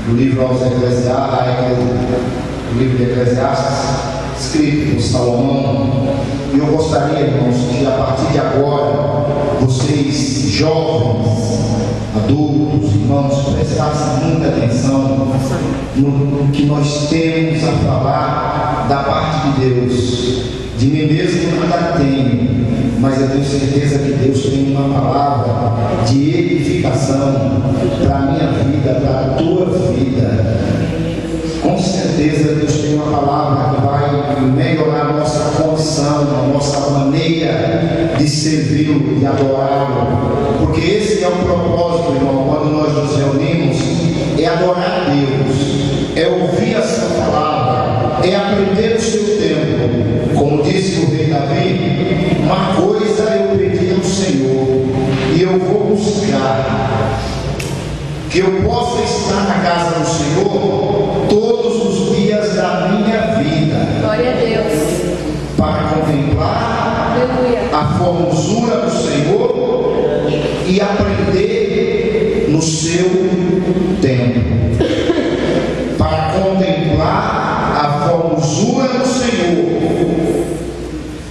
do livro aos Eclesiastes, do livro de Eclesiastes, escrito por Salomão. E eu gostaria, irmãos, que a partir de agora, vocês, jovens, adultos, irmãos, prestassem muita atenção no que nós temos a falar da parte de Deus. De mim mesmo nada tenho, mas eu tenho certeza que Deus tem uma palavra de edificação para a minha vida, para a tua vida. Com certeza Deus tem uma palavra que vai melhorar a nossa condição, a nossa maneira de servi-lo, de adorá-lo. Porque esse é o propósito, irmão, quando nós nos reunimos, é adorar a Deus, é ouvir a sua palavra, é aprender o seu tempo. Como disse o rei Davi, uma coisa eu pedi ao Senhor, e eu vou buscar, que eu possa estar na casa do Senhor todos os dias da minha vida. Glória a Deus. Para contemplar Aleluia. a formosura do Senhor e aprender no seu tempo. Para contemplar a formosura do Senhor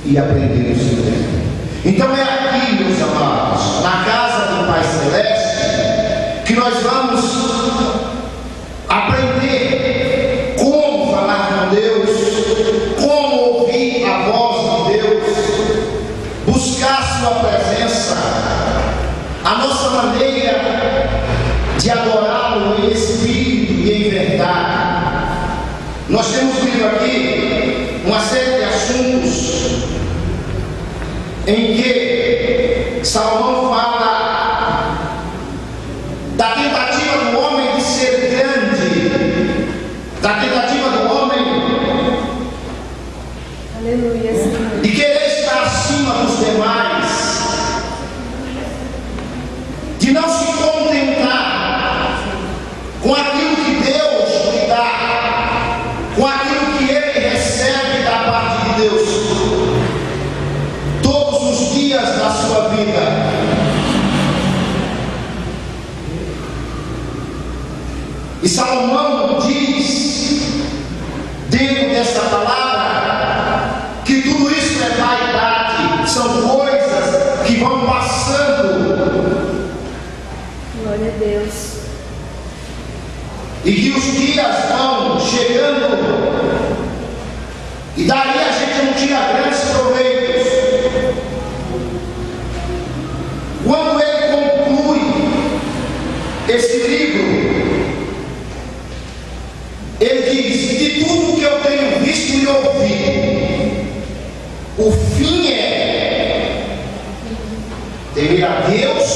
e aprender no seu tempo. Então é aqui, meus amados, na casa do Pai Celeste, que nós vamos aprender como falar com Deus, como ouvir a voz de Deus, buscar sua presença, a nossa maneira de adorá-lo em espírito e em verdade. Nós temos lido aqui uma série de assuntos em que Salomão fala da tentativa do homem de ser grande, da tentativa do homem, Aleluia, Senhor. de querer estar acima dos demais, de não se contentar com aquilo que Deus lhe dá, com aquilo que ele recebe da parte de Deus, todos os dias da sua vida. E Salomão diz, dentro dessa palavra, que tudo isso é vaidade, são coisas que vão passando. Glória a Deus. E que os dias vão chegando, e daí a gente não tira grandes proveitos. Quando ele conclui esse livro, ele diz: de tudo que eu tenho visto e ouvido, o fim é temer a Deus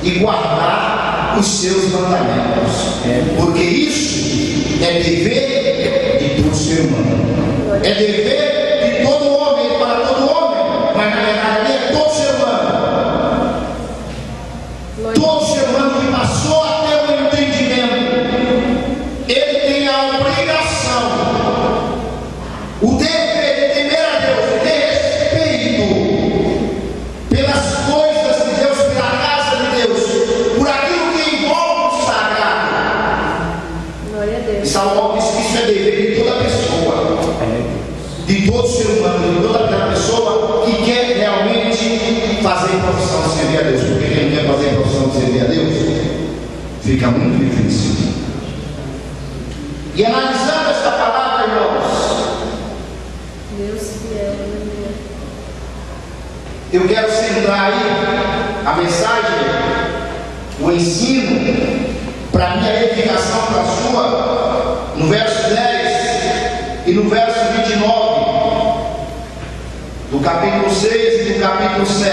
e guardar os seus mandamentos, porque isso é dever de todo ser humano, é dever de todo homem, para todo homem, mas na verdade é todo ser humano, todo ser humano que passou a ter o entendimento, ele tem a obrigação, o dever de temer a Deus, de ter respeito pelas coisas de Deus, pela casa de Deus, por aquilo que envolve o sagrado. Glória a Deus. E Salomão diz que isso é dever de toda pessoa, de todo ser humano, de toda aquela pessoa que quer realmente fazer profissão de servir a Deus, porque quem quer fazer profissão de servir a Deus, fica muito difícil. E analisando esta palavra, irmãos, Deus fiel, aleluia. eu quero centrar aí a mensagem, o ensino, para minha edificação, para a sua, no verso 10 e no verso 29, do capítulo 6 e do capítulo 7,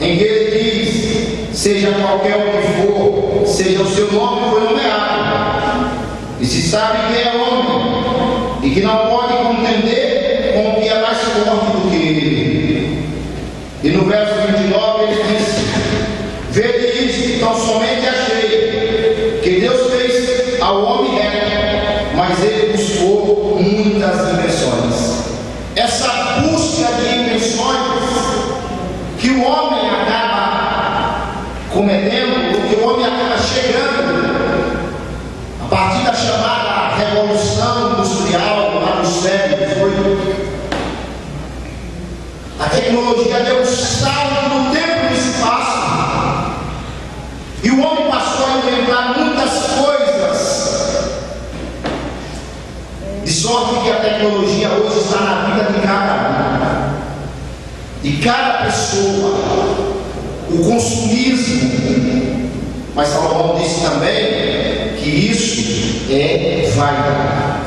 em que ele diz: seja qualquer o que for, seja o seu nome foi nomeado, e se sabe que é homem, e que não pode contender com o que é mais forte do que ele. E no verso 29 ele diz: vede isto, então somente achei que Deus fez ao homem reto, mas ele buscou muitas invenções. Essa busca de invenções que o homem acaba cometendo, que o homem acaba chegando, 18. A tecnologia deu um salto no tempo e no espaço, e o homem passou a inventar muitas coisas, de sorte que a tecnologia hoje está na vida de cada pessoa, o consumismo. Mas Salomão disse também que isso é vaidade.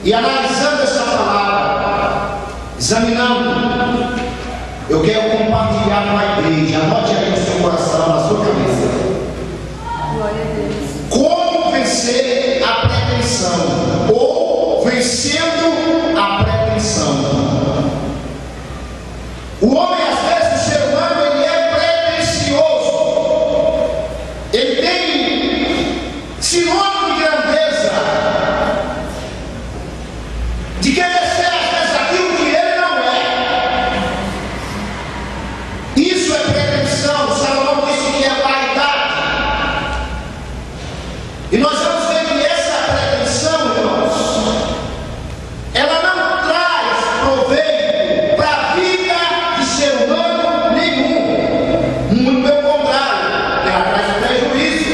E analisando essa palavra, examinando, eu quero compartilhar com a igreja. Anote aí no seu coração, na sua cabeça. Glória a Deus. Como vencer a pretensão, ou vencendo a pretensão. O homem, às vezes, o ser humano, ele é pretensioso. Ele tem sinônimo de grandeza, de querer ser, às vezes, aquilo que ele não é. Isso é pretensão. Salomão disse que é vaidade. E nós vamos ver que essa pretensão, irmãos, ela não traz proveito para a vida de ser humano nenhum. Muito pelo contrário, ela traz prejuízo.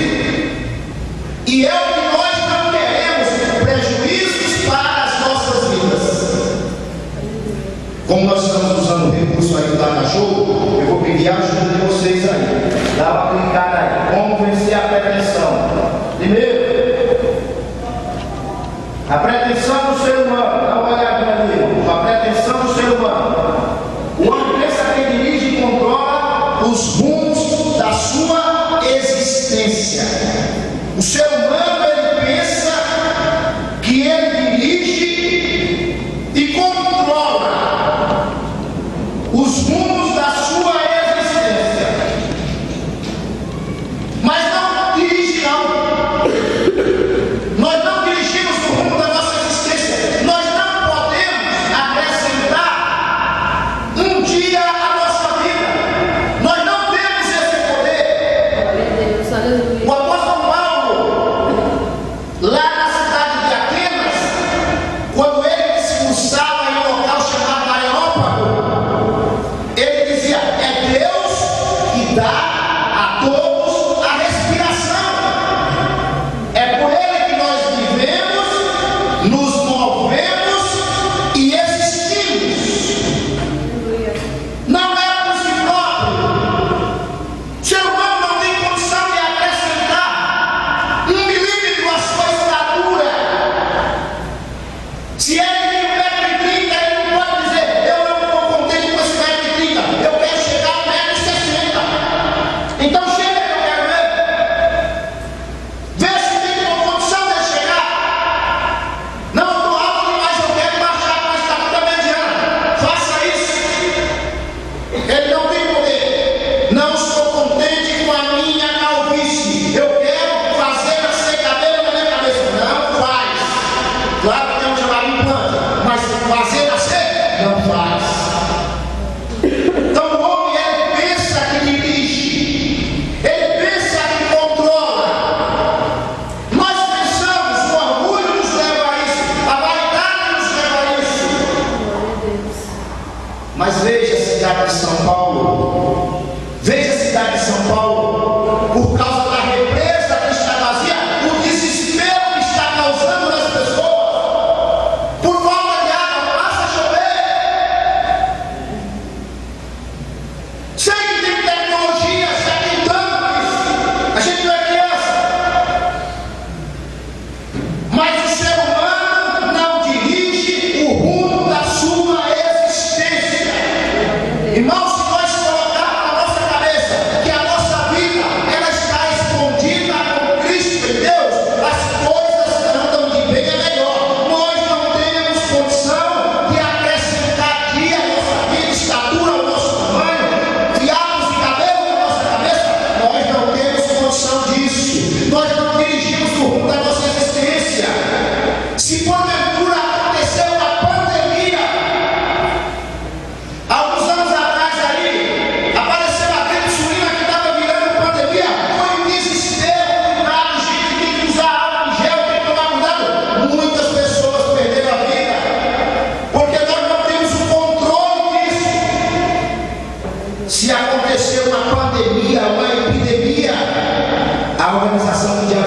E é o que nós não queremos, prejuízos para as nossas vidas. Como nós estamos usando o recurso aí do Data Show, eu vou pedir a ajuda de vocês aí. Dá uma clicada aí. Como vencer a pretensão? Primeiro, a pretensão do ser humano. Dá uma olhadinha ali. A pretensão do ser humano. O homem pensa que ele dirige e controla os rumos da sua existência. O ser humano, ele pensa que ele dirige e controla os rumos da sua existência. Mas não dirige, não. Nós não dirigimos o rumo da nossa existência. Nós não podemos acrescentar um dia à nossa vida. Nós não temos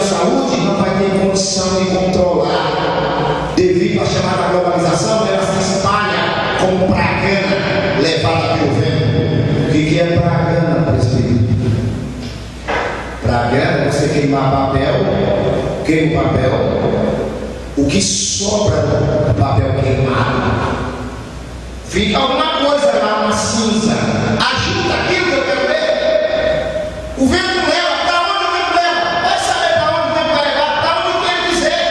saúde não vai ter condição de controlar. Devido à chamada globalização, ela se espalha como pragana levada pelo vento. O que é pragana, presbítero? Pragana é você queimar papel, queima o papel, o que sobra do papel queimado, fica alguma coisa lá, uma cinza, agita aquilo que eu quero ver. O vento leva, para onde o vento leva? Vai saber para onde o vento vai levar, para onde o vento quiser.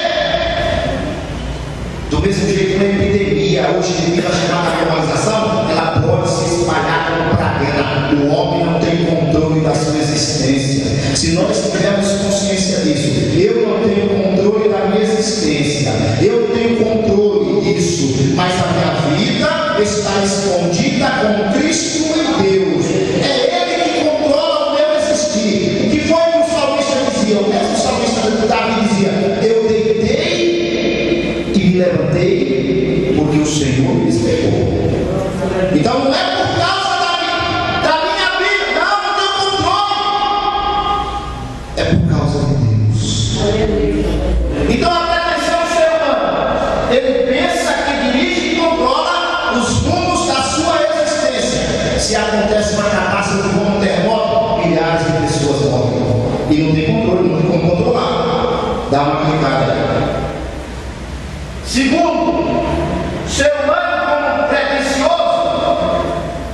Do mesmo jeito, uma epidemia, hoje devido à chamada globalização, ela pode se espalhar como pragana. O homem não tem controle da sua existência. Se nós tivermos consciência disso, eu não tenho controle da minha existência, eu tenho controle disso, mas a minha vida está escondida com Cristo em Deus. É Ele que controla o meu existir. O que foi que o salmista dizia? O mesmo salmista Davi dizia: eu deitei e me levantei, porque o Senhor me despegou. Então não é por causa da minha vida, não tenho controle, é por causa de Deus. Então a pretensão do ser humano, ele pensa que dirige e controla os rumos da sua existência. Se acontece uma catástrofe como um terremoto, milhares de pessoas morrem e não tem controle, não tem como controlar. Dá uma clicada aí. Segundo, o ser humano como pretensioso,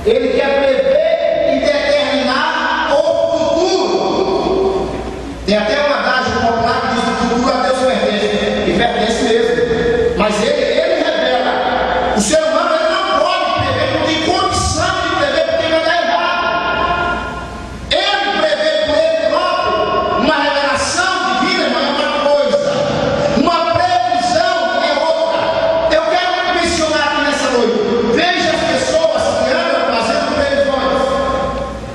ele quer prever e determinar o futuro. Tem até uma adagem popular que diz que o futuro a Deus pertence, e pertence mesmo, mas ele revela. O ser humano ele não pode prever, não tem condição de prever, porque vai dar errado. Ele prevê por ele próprio uma revelação divina, não é uma coisa, uma previsão é outra. Eu quero mencionar aqui nessa noite: veja as pessoas que andam fazendo previsões.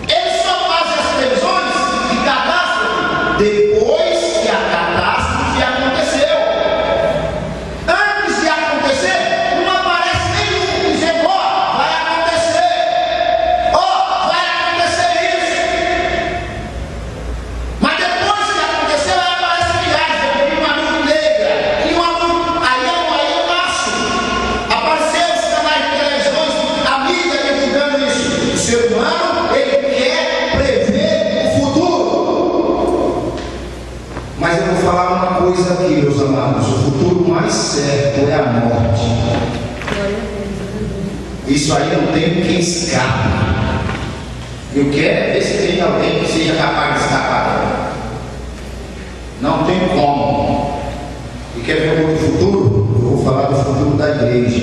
Eles só fazem as previsões de catástrofe depois que a catástrofe aconteceu. Antes de acontecer, não aparece nenhum dizendo: ó, vai acontecer, ó, vai acontecer isso. Mas depois que aconteceu, aí aparece milhares. Eu vi uma nuvem negra e uma nuvem, aí eu passo. Apareceu os canais de televisões, a mídia divulgando isso. O ser humano, ele quer prever o futuro. Mas eu vou falar uma coisa aqui, meus amados: o futuro mais certo é a morte. Isso aí não tem quem escape. Eu quero ver se tem alguém que seja capaz de escapar. Não tem como. E quer ver um outro futuro? Eu vou falar do futuro da igreja.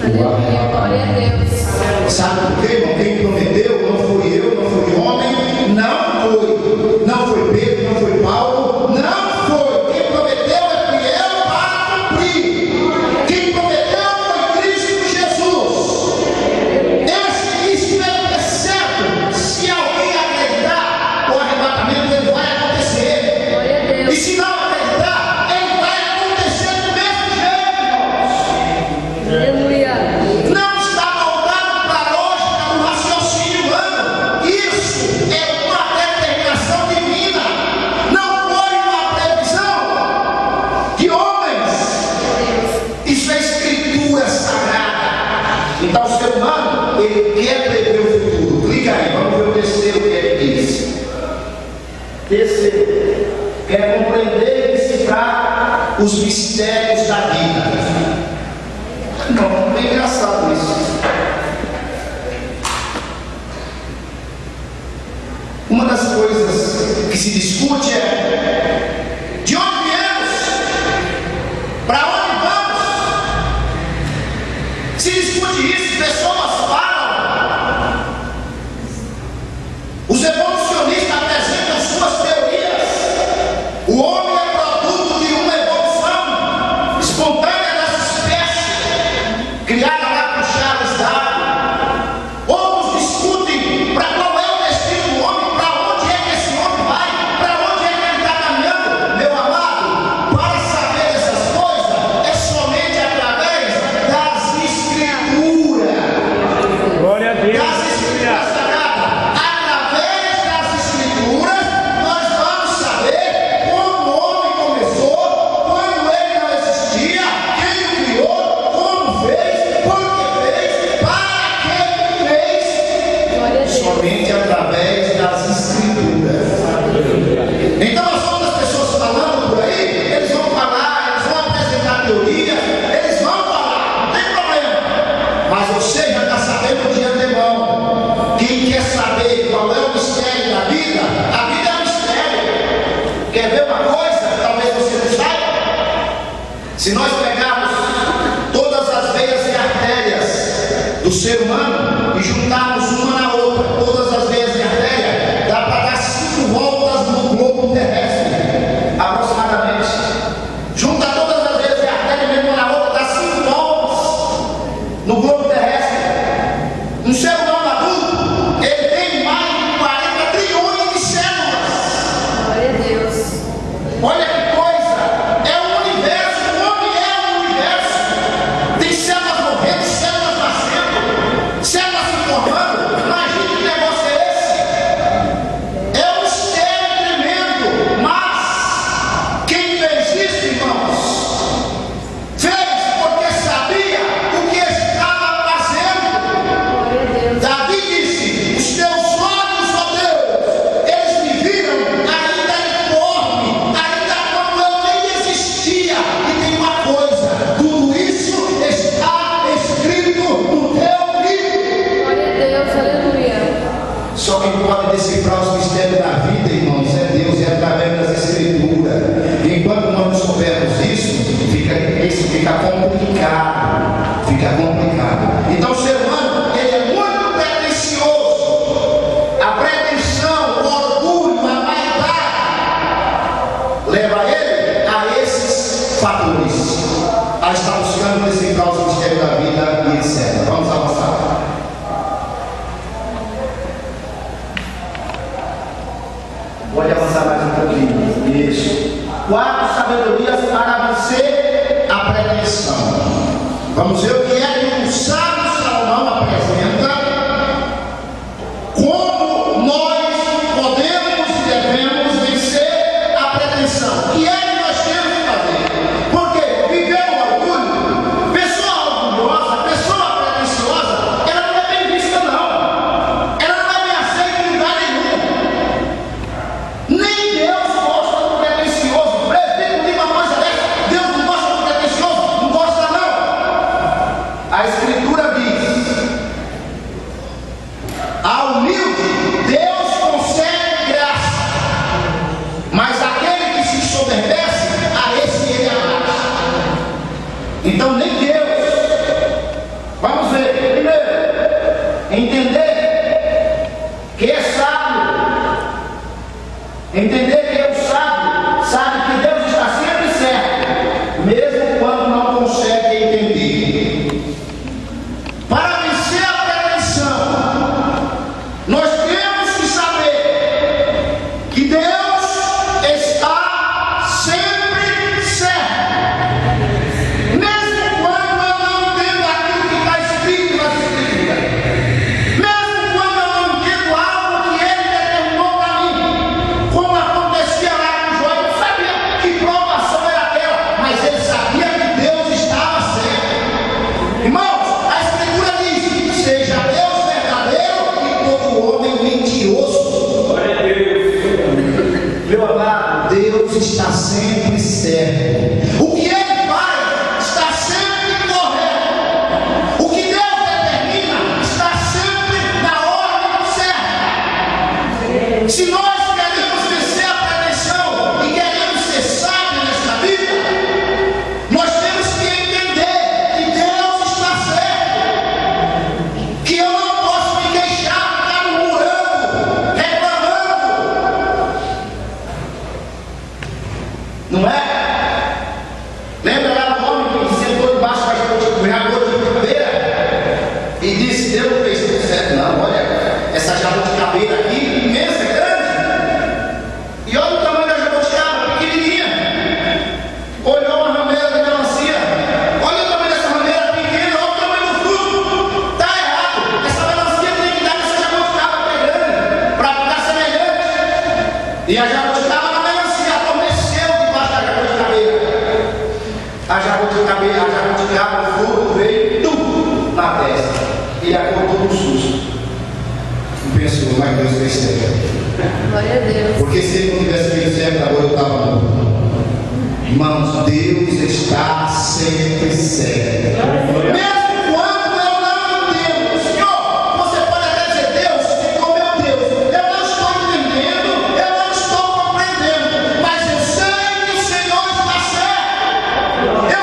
Aleluia, glória a Deus. Sabe por quê, irmão? Quem prometeu não foi eu, não foi homem, não foi Pedro, não foi Paulo, não foi. Quem prometeu é fiel para cumprir. Quem prometeu foi Cristo Jesus. Isso é certo. Se alguém acreditar, o arrebatamento ele vai acontecer. Glória a Deus. E se não acreditar, ele vai acontecer do mesmo jeito, irmãos. Aleluia. Não está voltado para a lógica do raciocínio humano. Isso é uma determinação divina. Não foi uma previsão de homens. Isso é escritura sagrada. Então o ser humano, ele quer prever o futuro. Clica aí, vamos ver o terceiro que ele diz. Terceiro, quer compreender e decifrar os mistérios da vida. Não, é engraçado isso. Uma das coisas que se discute é: de onde viemos? Para onde vamos? Se discute isso, pessoas falam. Os evolucionistas apresentam suas teorias. O homem é produto de uma evolução espontânea das espécies, criada lá por Charles Darwin. Outros discutem para qual é o destino do homem, para onde é que esse homem vai, para onde é que ele está caminhando. Se nós pegarmos todas as veias e artérias do ser humano e juntarmos uma na outra, todas as veias e artérias, dá para dar 5 voltas no globo terrestre, aproximadamente. Junta todas as veias e artérias mesmo uma na outra, dá 5 voltas no globo terrestre. Um ser humano adulto, ele tem mais de 40 trilhões de células. Glória a Deus. Olha que coisa, é um universo, o homem é um universo. Tem células morrendo, células nascendo, células se formando. Imagina que negócio é esse? É um mistério tremendo, mas quem fez isso, irmãos, fez porque sabia o que estava fazendo. Glória a Deus. Davi disse: os teus olhos, ó Deus, eles me viram ainda informe, ainda quando eu nem existia. E tem uma coisa, tudo isso está escrito no teu livro. Glória a Deus. Aleluia. Só quem pode decifrar os mistérios da vida, irmãos, é Deus, é através das Escrituras. E enquanto nós não soubermos isso fica complicado. Fica complicado. Então o ser humano, ele é muito pretensioso. A pretensão, o orgulho, a vaidade leva ele a esses fatores, a estar buscando decifrar os mistérios da vida e etc. Vamos avançar. Pode avançar mais um pouquinho. Isso. 4 sabedorias para vencer a pretensão. Vamos ver o que é que o sábio Salomão apresenta, como nós podemos e devemos vencer a pretensão. O que é que nós temos que fazer? Porque viver o orgulho, pessoa orgulhosa, pessoa pretensiosa, ela não é bem vista não. Ela não é bem aceita em lugar nenhum. Nem Deus gosta do pretensioso. Presbítero, diga uma coisa dessa: Deus não gosta do pretensioso? Não gosta não. A Escritura diz: ao humilde Deus concede graça, mas aquele que se soberbece, a esse ele abate. Então nem Deus. Vamos ver. Primeiro, entender que é sábio. Entender que é o sábio, sabe que Deus está sempre certo, mesmo quando não consegue entender. Para vencer a pretensão, nós temos que saber que Deus está sempre certo, mesmo quando eu não entendo aquilo que está escrito nas Escrituras, mesmo quando eu não entendo algo que Ele determinou para mim, como acontecia lá com Jó. Eu não sabia que provação era aquela, mas ele sabia que Deus estava certo. Irmãos, a Escritura diz: seja Deus verdadeiro e todo homem mentiroso. Glória a Deus. Meu amado, Deus está sempre certo. O que Ele faz está sempre correto. O que Deus determina está sempre na ordem certa. Se nós queremos vencer a pretensão e queremos ser sábios nesta vida, nós temos que entender que Deus está certo. Que eu não posso me queixar, ficar murmurando, reclamando. Não é? Lembra lá do homem que sentou debaixo da jabuticaba e disse: Deus não fez tudo certo, não. Olha, essa jabuticabeira aqui, imensa, grande. E olha o tamanho da jabuticaba, pequenininha. Olhou uma rameira de melancia. Olha o tamanho dessa rameira pequena, olha o tamanho do fruto. Está errado. Essa melancia tem que dar nessa jabuticaba que é grande, para ficar semelhante. E a jabuticaba na melancia adormeceu debaixo da jabuticabeira. A jabuticaba, o fruto veio na testa. Ele acordou no susto. E pensou: mas Deus fez certo. Glória a Deus. Porque se ele não tivesse feito certo, agora eu estava morto. Irmãos, Deus está sempre certo. Mesmo quando eu não entendo. Senhor, você pode até dizer: Deus, oh meu Deus, eu não estou entendendo, eu não estou compreendendo, mas eu sei que o Senhor está certo. Eu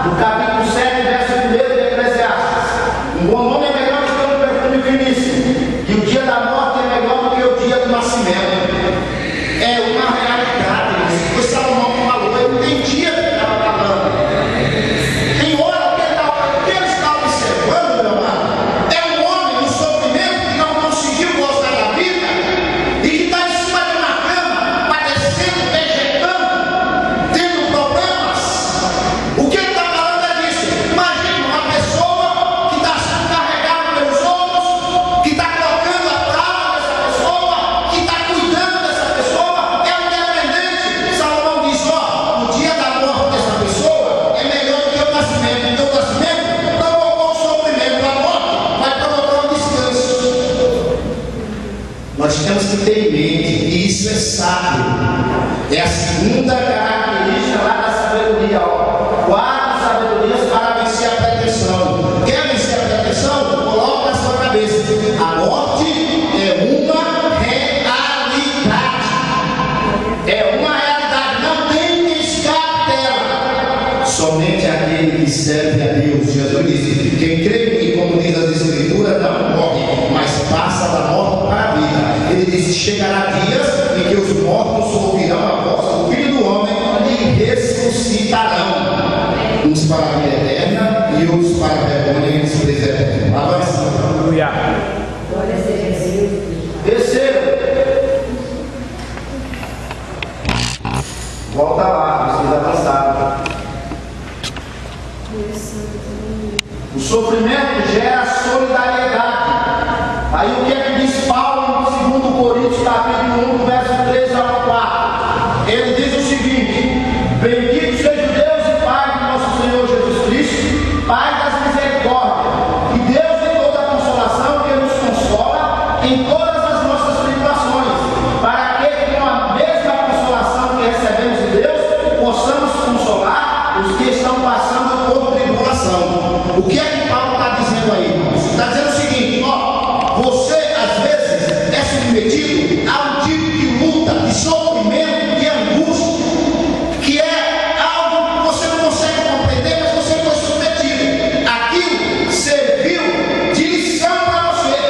o capítulo 7, verso 1 de Eclesiastes. Um bom nome é melhor do que um perfume finíssimo, e o dia da morte é melhor do que o dia do nascimento. É uma realidade, foi Salomão que falou, eu entendia o que estava falando. Tem hora que ele está observando, meu amado, é um homem no sofrimento que não conseguiu gozar da vida e que está em cima de uma cama, padecendo, vegetando, tendo problemas. O que ele está falando é disso. Imagina uma pessoa que está sendo carregada pelos outros, que está colocando a prata dessa pessoa, que está cuidando dessa pessoa, é um dependente. Salomão diz, ó, o dia da morte dessa pessoa é melhor do que o nascimento. Porque o nascimento provocou o sofrimento, a morte vai provocar o descanso. Nós temos que ter em mente, e isso é sábio. É a segunda característica lá da sabedoria, ó. 4 sabedorias para vencer a pretensão. Quer vencer a pretensão? Coloca na sua cabeça. A morte é uma realidade. É uma realidade. Não tem que escape dela. Somente aquele que serve a Deus. Jesus disse: quem crê em mim, como diz as Escrituras, não morre, mas passa da morte para a vida. Ele disse: chegará dias em que os mortos ouvirão a voz do Filho do Homem e ressuscitarão. Uns para a vida eterna e outros para a vergonha e desprezo eterno. Avança. Aleluia. Terceiro. Volta lá, precisa avançar. O sofrimento gera solidariedade. Aí o que é que diz Paulo no 2 Coríntios, capítulo 1, verso 3 ao 4? Ele diz o seguinte: bendito seja o Deus e Pai de nosso Senhor Jesus Cristo, Pai das misericórdias, e Deus de toda a consolação, que nos consola em todas as nossas tribulações, para que com a mesma consolação que recebemos de Deus, possamos consolar os que estão passando por tribulação. O que é que Paulo está dizendo aí? Está dizendo o seguinte, ó, você às vezes é submetido a um tipo de luta, de sofrimento, de angústia, que é algo que você não consegue compreender, mas você foi submetido. Aquilo serviu de lição para você.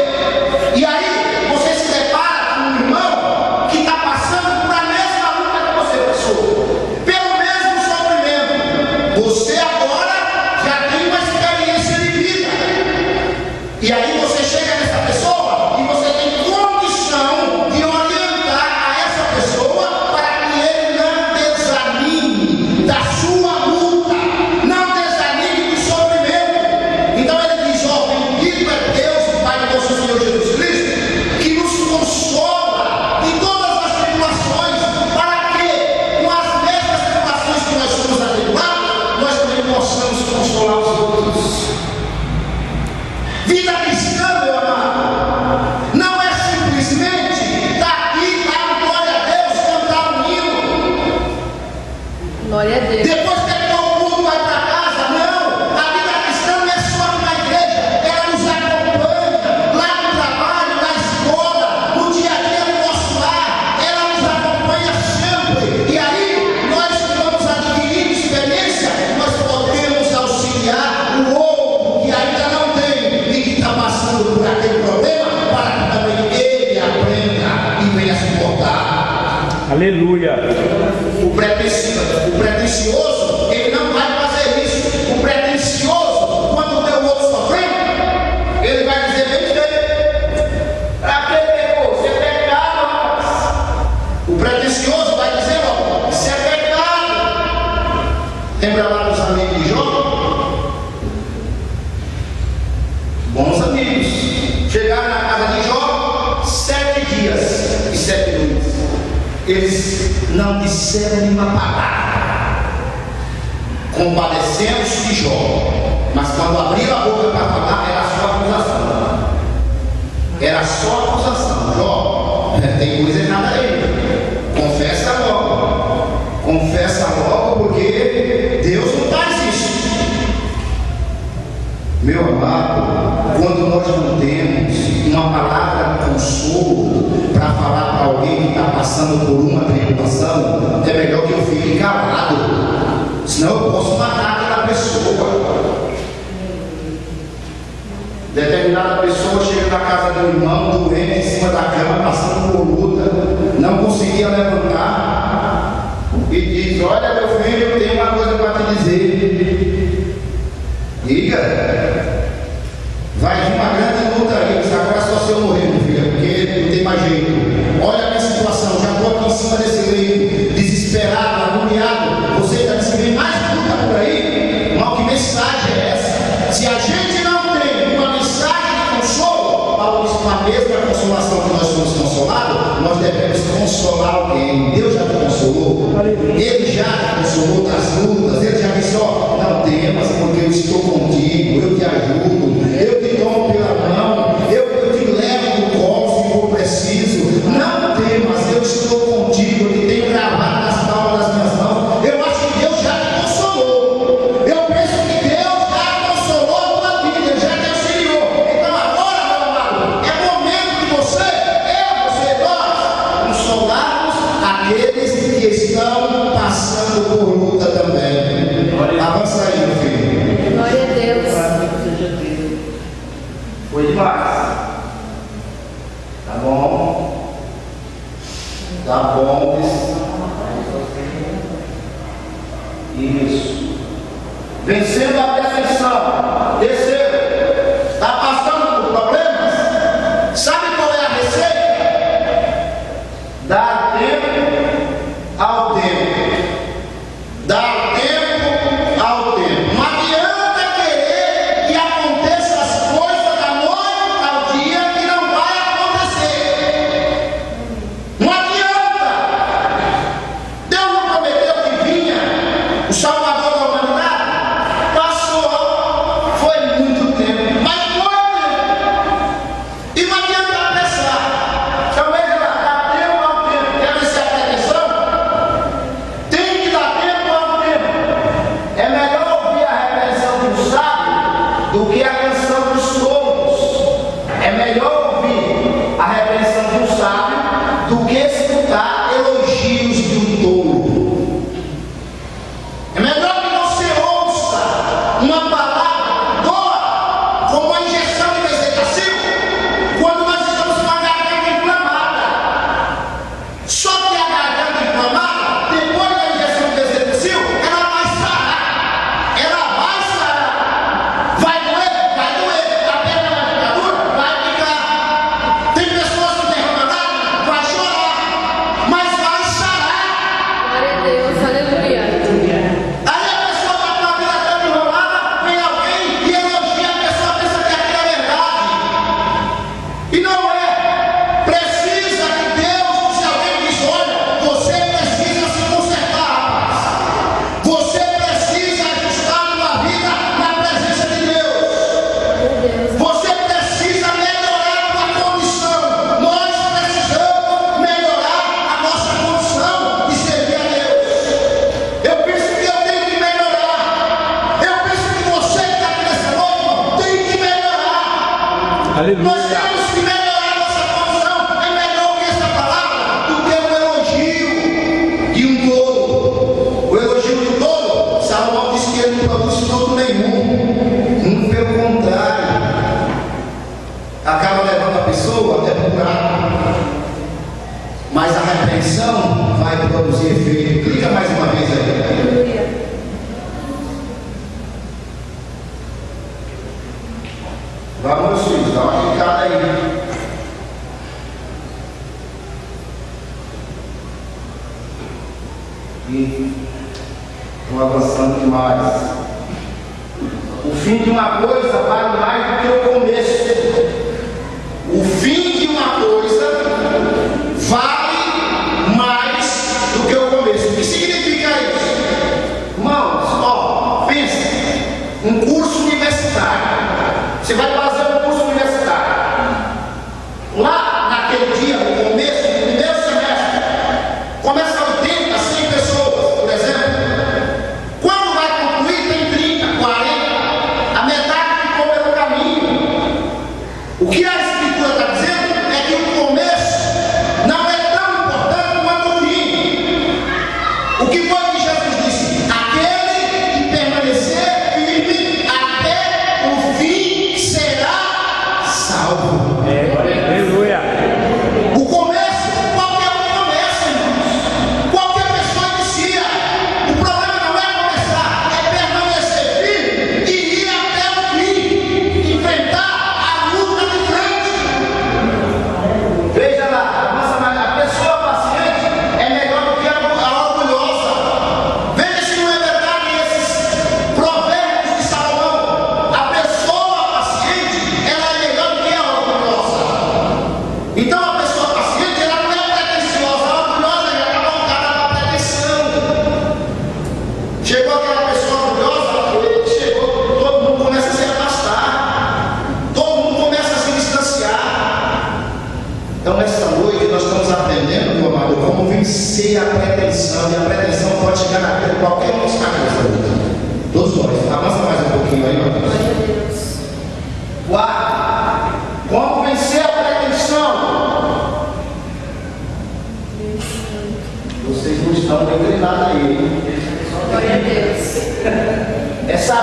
E aí você se depara com um irmão que está passando por a mesma luta que você passou, pelo mesmo sofrimento. Você agora já tem uma experiência de vida. E aí você chega nessa pessoa e você tem condição de orientar a essa pessoa para que ele não desanime da sua luta, não desanime do sofrimento. Então ele diz, ó, bendito é Deus, Pai de nosso Senhor Jesus Cristo, que nos consola de todas as tribulações, para que com as mesmas tribulações que nós somos atribulados, nós também possamos consolar os outros. Vida cristã, meu amado, não é simplesmente estar aqui, dar glória a Deus, cantar um hino, Glória a Deus. depois terminou o culto, vai para casa. Não, a vida cristã não é só na igreja, ela nos acompanha lá no trabalho, na escola, no dia a dia do nosso lar, ela nos acompanha sempre. E aí, nós que vamos adquirir experiência, nós podemos auxiliar o outro que ainda não tem e que está passando por aquele problema, para que também ele aprenda e venha suportar. Aleluia. O pretencioso, ele não vai fazer isso. O pretencioso, quando vê o outro sofrendo, ele vai dizer bem feito: para que pecou? Isso é pecado, rapaz. O pretencioso vai dizer, ó, isso é pecado. Lembra lá dos amigos de Jó? Bons amigos. Chegaram na casa de Jó 7 dias e 7 noites. Eles não disseram nenhuma palavra, compadecendo-se de Jó, mas quando abriram a boca para falar, era só acusação. Era só acusação. Jó, tem coisa errada aí. Confessa logo, porque Deus não faz isso. Meu amado, quando nós não temos uma palavra de consolo para falar para alguém que está passando por uma tribulação, é melhor que eu fique calado, senão eu posso matar aquela pessoa. Vai vir uma grande luta aí. Agora é só se eu morrer, meu filho, porque não tem mais jeito. Olha a minha situação, já estou aqui em cima desse leito, desesperado, agoniado. Você está dizendo que vem mais luta por aí? Mal, que mensagem é essa? Se a gente não tem uma mensagem de consolo, Paulo diz, com a mesma consolação que nós somos consolados, nós devemos consolar alguém. Deus já te consolou, Ele já te consolou das lutas, Ele já disse, ó, não temas, porque eu estou contigo, eu te ajudo, eu te tomo pela mão, eu te levo no colo se for preciso. Não temas, eu estou contigo, eu te tenho gravado nas palmas das minhas mãos. Eu acho que Deus já te consolou. Eu penso que Deus já consolou a tua vida, Ele já te auxiliou. Então agora, meu amado, é momento de você, nós, consolarmos aqueles que estão passando por luta também. Avança aí, meu filho. Glória a Deus. Foi demais. Tá bom? Tá bom. Isso. Vencendo a decepção. Terceiro. Está passando por problemas? Sabe qual é a receita? Dar tempo ao tempo. Dar tempo ao tempo. Não adianta querer que aconteça as coisas da noite ao dia que não vai acontecer. Não adianta. Deus não prometeu que vinha o Salvador da humanidade? Passou. Foi muito tempo. Mas foi tempo. E não adianta apressar. Então veja lá, dá tempo ao tempo. Quer ver se a atenção? Tem que dar tempo ao tempo. É melhor ouvir a repreensão do sábio do que a canção dos tolos. É melhor ouvir a repreensão do sábio do que escutar elogios de um tolo. É melhor que você ouça uma palavra boa, como a injeção de bezetacil, quando nós estamos com a garganta inflamada. Só que a garganta inflamada, depois da injeção de bezetacil, ela vai sarar. Ela vai sarar. Vai doer, a perna vai ficar dura, vai ficar. Tem pessoas que derramam lágrimas, vai chorar, mas vai sarar. Glória a Deus. Aleluia. Aí a pessoa está com a vida toda enrolada, vem alguém e elogia, a pessoa pensa que aquilo é verdade. E não é. Precisa que Deus, se alguém diz, olha, você precisa se consertar, rapaz. Você precisa ajustar a tua vida na presença de Deus. Meu Deus. Você precisa melhorar a tua condição. Nós precisamos melhorar a nossa condição de servir a Deus. Eu penso que eu tenho que melhorar. Eu penso que você que está aqui nessa noite tem que melhorar. Nós Aleluia. temos que melhorar a nossa condição. É melhor ouvir essa palavra do que o elogio de um tolo. O elogio de um tolo, Salomão disse que ele não produz fruto nenhum. Pelo contrário, acaba levando a pessoa até para o buraco. Mas a repreensão vai produzir efeito. Clica mais uma vez aí. Aleluia. Vamos, meus filhos, dá uma clicada aí. E estou avançando demais. O fim de uma coisa vale mais do que o começo. O fim de uma coisa vale mais do que o começo. O que significa isso? Irmãos, ó, pensa. Um curso universitário. Você vai fazer um curso universitário. Lá naquele dia, no começo do primeiro semestre, começa 80, 100 pessoas, por exemplo. Quando vai concluir, tem 30, 40. A metade ficou pelo caminho.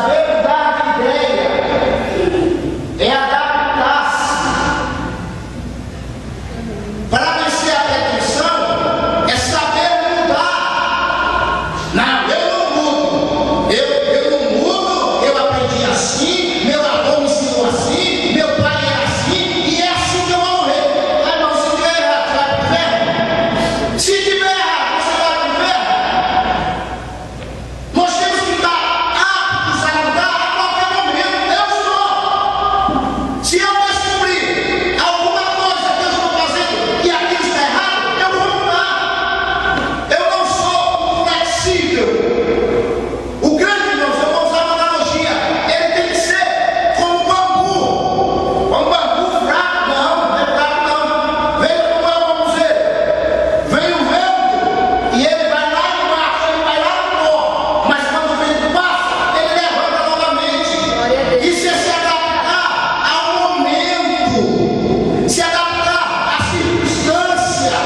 Saber mudar de ideia é adaptar-se. Para vencer a pretensão é saber mudar. Não, eu não mudo. Eu não mudo, eu aprendi assim, meu avô me ensinou assim, meu pai era assim, e é assim que eu vou morrer. Ah, não, se tiver errado, você vai para o inferno? Se tiver errado, você vai para o inferno? Nós temos que estar aptos a mudar a qualquer momento. Eu sou. Se eu descobrir alguma coisa que eu estou fazendo e aquilo está errado, eu vou mudar. Eu não sou flexível. O grande, irmãos, eu vou usar uma analogia. Ele tem que ser como um bambu. Um bambu fraco, não é fraco não. Veja como é o bambuzeiro. Vem o vento e ele vai lá embaixo, ele vai lá no pó. Mas quando o vento passa, ele levanta novamente. Isso é se adaptar ao momento, se adaptar à circunstância.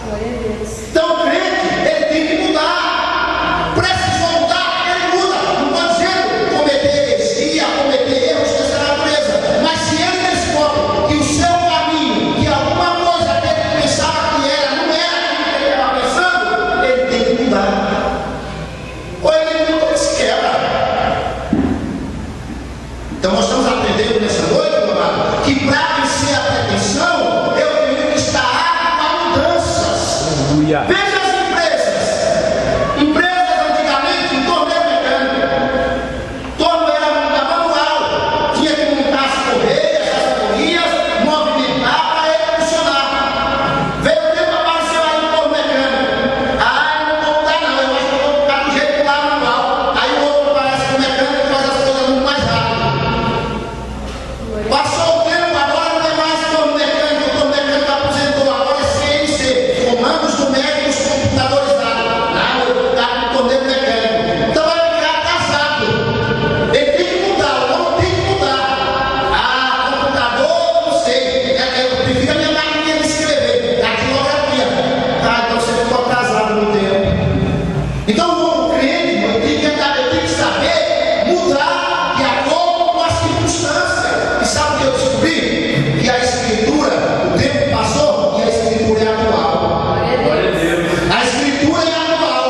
Glória a Deus. Então o crente, ele tem que mudar. Precisou mudar, ele muda. Não estou dizendo cometer heresia, cometer erros dessa natureza. Mas se ele descobre que o seu caminho, que alguma coisa que ele pensava que era, não era aquilo que ele estava pensando, ele tem que mudar. Ou ele muda ou ele se quebra. Então nós estamos aprendendo nessa noite, meu amado, que para vencer a pretensão, eu tenho que estar apto a mudanças. Aleluia. Veja as empresas. Empresas antigamente, um torneio mecânico. Torno era manual. Tinha que montar as correias, as corrias, movimentar para ele funcionar. Veio o tempo, apareceu aí um torno mecânico. Ah, eu não vou mudar não, eu acho que eu vou ficar do jeito lá manual. Aí o outro parece que o mecânico faz as coisas muito mais rápido. Passou o tempo, agora não é mais torno mecânico, o torno mecânico aposentou, agora é CNC, comandos numéricos computadorizados. Não, eu vou ficar com o torneio mecânico. Então vai ficar atrasado. Ele tem que mudar, o homem tem que mudar. Ah, computador, não sei, eu prefiro a minha máquina de escrever, datilografia. Ah, então você ficou atrasado no tempo. Então o crente, irmão, ele tem que saber mudar de acordo com a circunstância. E sabe o que eu descobri? Que a escritura, o tempo passou e a escritura é atual. Glória a Deus. A escritura é atual.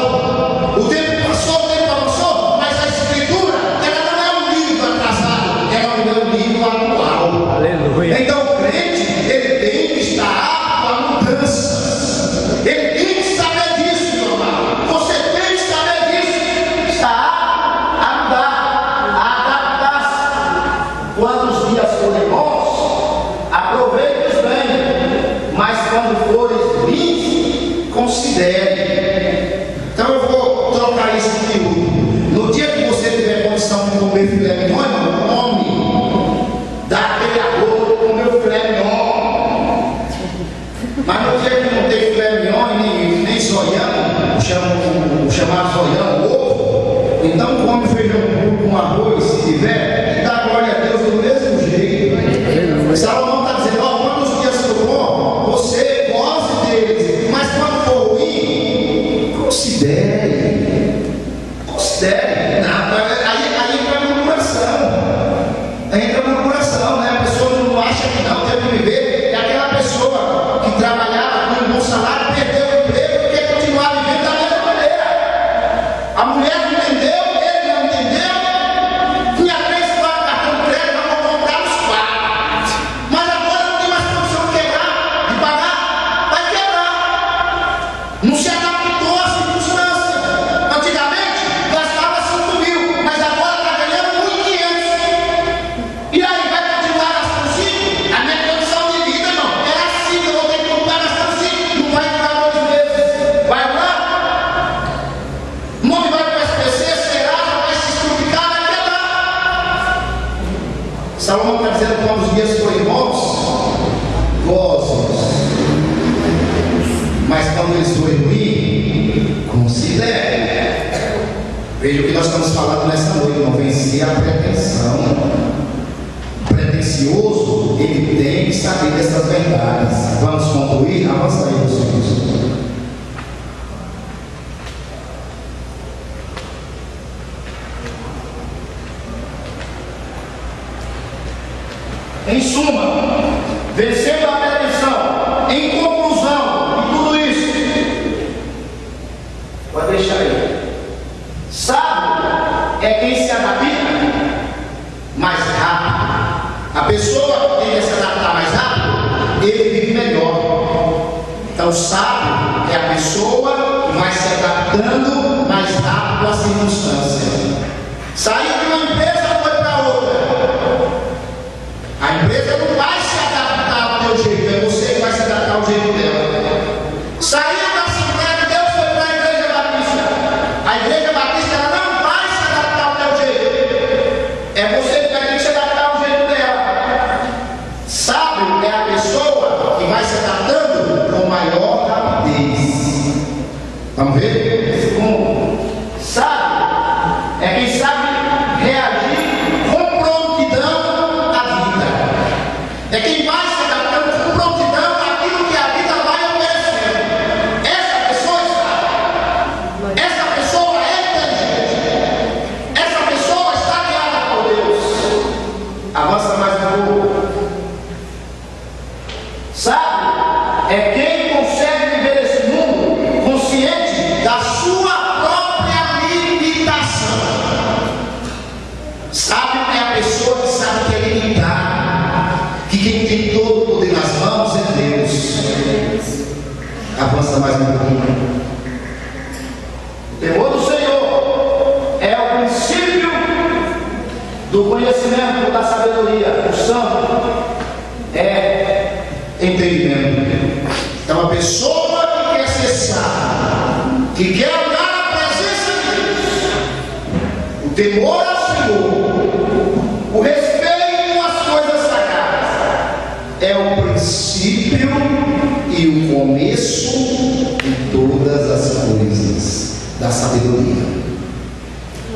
O tempo passou, mas a escritura, ela não é um livro atrasado, ela é um livro atual. Aleluia. Então o crente, ele tem que estar apto a mudanças. Ele tem que saber disso, meu amado. Você tem que saber disso. Estar apto a mudar, a adaptar-se. Quando os dias forem bons, aproveite-os bem. Mas quando forem ruins, considere. Então eu vou trocar isso aqui. No dia que você tiver condição de comer filé mignon, come. Dá aquele agouro com o meu filé mignon. Mas no dia que não tem filé mignon e nem zoião, o chamado zoião, ovo, então come feijão puro com arroz, se tiver, e dá glória a Deus do mesmo jeito. Salomão está dizendo, ó, quando os dias for bom, você goze deles, mas quando for ruim, considere. Considere. Aí entra a murmuração. Entra a murmuração, né? A pessoa não acha que não tem que viver. É aquela pessoa que trabalhava com um bom salário, perdeu o emprego e quer continuar vivendo da mesma maneira. A mulher não entendeu, ele não entendeu. Tinha 3, 4 cartões de crédito, nós vamos comprar os 4. Mas agora não tem mais condição de quebrar, de pagar, vai quebrar. Não se adaptou à circunstância. Antigamente gastava 5.000, mas agora está ganhando 1.500. E aí vai continuar gastando 5? A minha condição de vida, não. Era assim, eu vou ter que continuar gastando 5. Não vai durar 2 meses. Vai lá? O nome vai para o SPC, será, vai se estrupicar, vai quebrar. Salomão está dizendo que quando os dias forem bons, goze-os. Mas quando eles forem ruins, considere. Veja o que nós estamos falando nessa noite, não vencer a pretensão. O pretensioso, ele tem que saber dessas verdades. Vamos concluir? Avança aí, meus filhos. Em suma, vencendo a pretensão, em conclusão de tudo isso, pode deixar aí. Sábio é quem se adapta mais rápido. A pessoa que tem que se adaptar mais rápido, ele vive melhor. Então, sábio é a pessoa que vai se adaptando mais rápido às circunstâncias. Saiu de uma empresa, foi para outra. A empresa não vai se adaptar ao teu jeito, é você que vai se adaptar ao jeito dela. Saiu da Assembleia de Deus, foi para a Igreja Batista. A Igreja Batista ela não vai se adaptar ao teu jeito, é você que vai ter que se adaptar ao jeito dela. Sábio é a pessoa que vai se adaptando com maior rapidez. Vamos ver? Sábio é quem sabe reagir com prontidão à vida. É quem vai se adaptando com prontidão àquilo que a vida vai oferecendo. Essa pessoa é sábia. Essa pessoa é inteligente. Essa pessoa está guiada por Deus. Avança mais um pouco. Sábio é quem consegue viver esse mundo consciente da sua própria limitação. Sábio é a pessoa que sabe que é limitado, que quem tem todo o poder nas mãos é Deus. Avança mais um pouquinho. O temor do Senhor é o princípio do conhecimento, da sabedoria. O santo é entendimento. Então, a pessoa que quer ser sábia, que quer andar na presença de Deus, o temor ao Senhor, o respeito às coisas sagradas, é o princípio e o começo de todas as coisas, da sabedoria.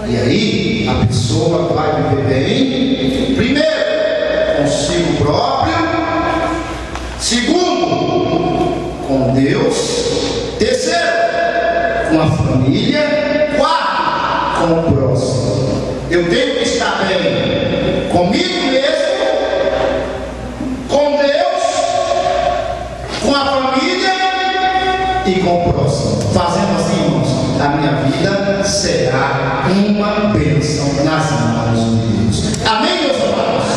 E aí, a pessoa vai viver bem, primeiro, consigo próprio, segundo, com Deus, terceiro, com a família, quarto, com o próximo. Eu tenho que estar bem comigo mesmo, com Deus, com a família e com o próximo. Fazendo assim, irmãos, a minha vida será uma bênção nas mãos de Deus. Amém, meus amados?